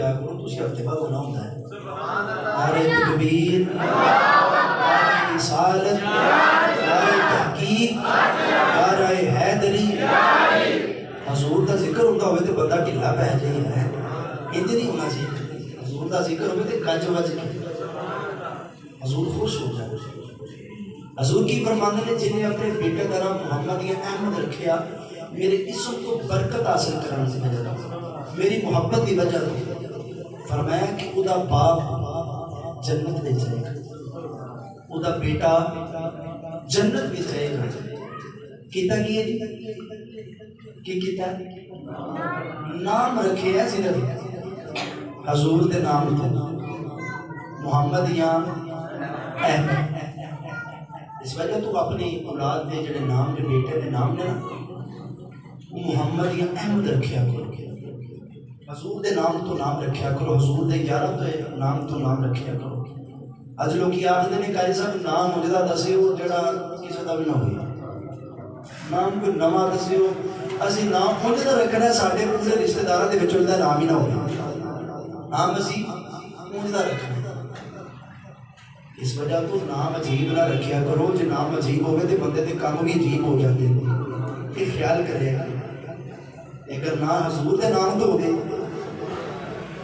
پیا کرو، تسی ہفتے بعد ہونا ہوتا ہے۔ نعرہ تکبیر، نعرہ رسالت، نعرہ تحقیق، نعرہ حیدری۔ حضور دا ذکر ہوتا ہوئے تو بندہ ڈھلا پہ جائے ہے، انج نہیں ہونا چاہیے۔ حضور دا ذکر ہوئے تو گج وج کے حضور خوش ہو جائے۔ حضور کی فرماندے نے جنہیں اپنے بیٹے کا نام محمد یا احمد رکھیا میرے اسم کو برکت حاصل کرنے کی وجہ میری محبت کی وجہ فرمایا کہ ادا باپ جنت میں جائے گا، ادا بیٹا جنت میں جائے گا۔ کیتا کی ہے کی کیتا نام رکھے ہے صرف حضور دے نام تو محمد یا احمد۔ اس وجہ تو اپنی اولاد دے جڑے نام دے بیٹے دے نام نے محمد یا احمد رکھیا کرو، حضور دے نام تو نام رکھیا کرو، حضور دے یارہ تو نام تو نام رکھیا کرو۔ اج لوگ یہ آخر نے قاری صاحب نام مجھے دسے وہ جڑا کسی کا بھی نہ ہوئی، نام کوئی نواں دسے وہ اسی نام مجھے رکھنا ہے، سارے پورے رشتہ داروں کے بچوں کا نام ہی نہ ہوئی، نام اسی مجھے رکھنا۔ اس وجہ تو نام عجیب نہ رکھیا کرو، جو نام عجیب ہوگے تو بندے کے کام بھی عجیب ہو جاتے ہیں، یہ خیال کرے گا۔ اگر نہ حضور دے نام تو ہوگے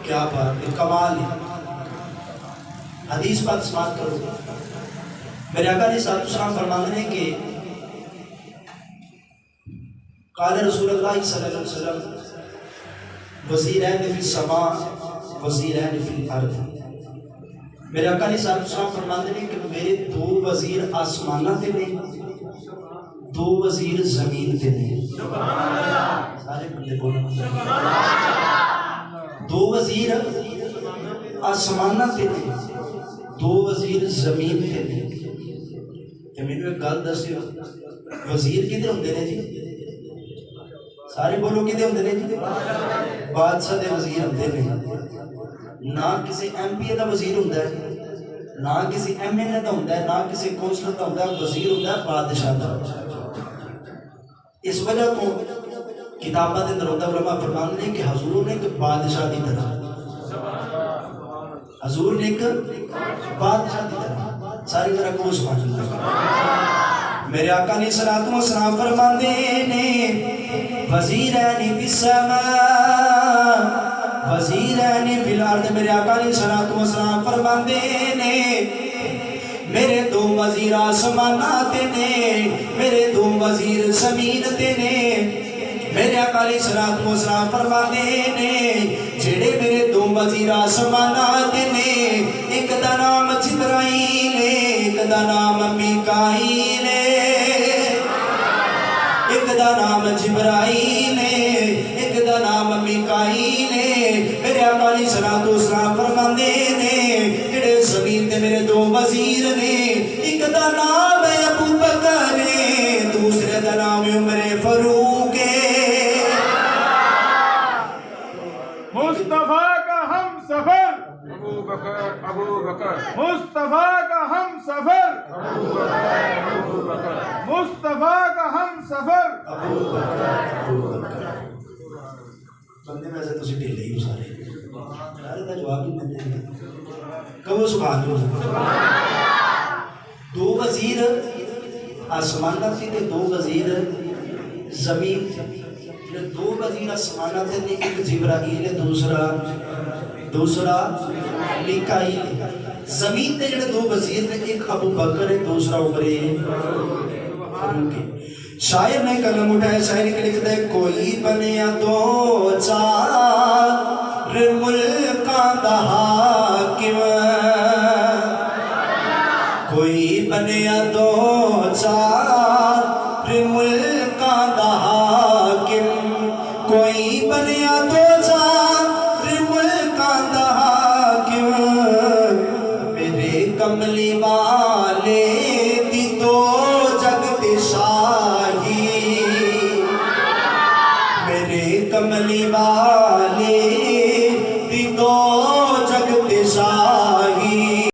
کیا بات ہے، کمال ہے۔ حدیث پاک سماعت کرو، میرے آقا علیہ السلام فرماتے ہیں کہ قال رسول اللہ صلی اللہ علیہ وسلم وزیرین فی السماء وزیرین فی الارض۔ میرے آقا علیہ السلام فرماتے ہیں کہ میرے دو وزیر آسمانہ تے نے، دو وزیر زمین تے نے۔ سارے بندے بولو دو وزیر آسمانہ تے نے، دو وزیر زمین تے نے۔ کہ میں نے ایک گل دسی، وزیر کدھر ہوندے نے جی؟ سارے بولو کدھر ہوندے نے جی؟ بادشاہ دے وزیر ہوندے نے، نہ کسی ایم پی اے دا وزیر ہوندا ہے، نہ کسی ایم این اے دا ہوندا ہے، نہ کسی کونسلر دا ہوندا ہے، وزیر ہوندا ہے بادشاہ دا۔ اس وجہ تو کتاباں دے اندر ہوتا علماء فرماتے ہیں کہ حضور نے ایک بادشاہ دی طرح، حضور نے ایک بادشاہ دی طرح، ساری طرح کو سبحان اللہ۔ میرے آقا علیہ الصلوۃ والسلام فرماتے نے وزیرین فی السماء وزیرین فی الارض۔ میرے آقا علیہ الصلوۃ والسلام فرماتے نے میرے دو وزیر آسمانات نے، میرے دو وزیر زمین تے نے۔ میرے آقا علیہ السلام فرماتے نے جڑے میرے دو وزیر آسمانات نے، ایک دا نام جبرائیل ہے، ایک دا نام میکائیل ہے، ایک دا نام جبرائیل ہے، ایک دا نام میکائیل ہے۔ میرے آقا علیہ السلام فرماتے نے جڑے زمین تے میرے دو وزیر نے، ایک دا نام ہے ابو بکر ہے، دوسرے دا نام عمر فاروق ہے۔ مصطفیٰ کا ہم سفر ابو بکر، مصطفیٰ کا ہم سفر ابو بکر، مصطفیٰ کا ہم سفر ابو بکر۔ بندے میں سے تسی ڈھیلے ہی سارے سارے دا جواب ہی ملتے ہیں، کہو سبحان اللہ۔ دو وزیر آسمانہ تھی تے دو وزیر زمین تھی۔ دو وزیر آسمانہ تھے، ایک جبرائیل ہے، دوسرا میکائیل ہے۔ زمین تے جڑے دو وزیر نے، ایک ابو بکر ہے، دوسرا عمر فاروق ہے۔ شاعر نے قلم اٹھائے، شاعر کے لکھتا ہے کوئی بنیا دو چار ملکاں دا حاکم، کوئی بنیا دو چار ملکاں دا حاکم، کوئی بنیا دو چار ملکاں دا حاکم، میرے کملی والا